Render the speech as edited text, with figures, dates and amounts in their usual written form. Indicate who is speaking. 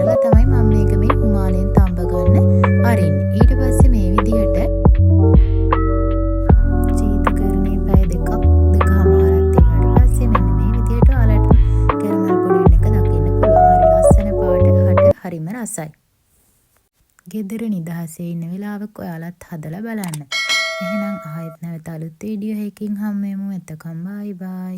Speaker 1: බලලා තමයි මම මේක මේ හුමාලෙන් තඹ ගන්න අරින්නේ. ඊට පස්සේ මේ විදිහට චීතකරණේ පැය දෙකමාරක් තිබුණාට පස්සේ මෙන්න මේ විදිහට ඔයාලට කැරමල් පොඩි වෙන එක දකින්න පුළුවන්. හරි ලස්සන පාට හට හරිම රසයි. ගෙදර නිදහසේ ඉන්න වෙලාවක ඔයාලත් හදලා බලන්න. එහෙනම් ආයෙත් නැවත අලුත් වීඩියෝ එකකින් හම්බෙමු. එතකම් බයි බයි.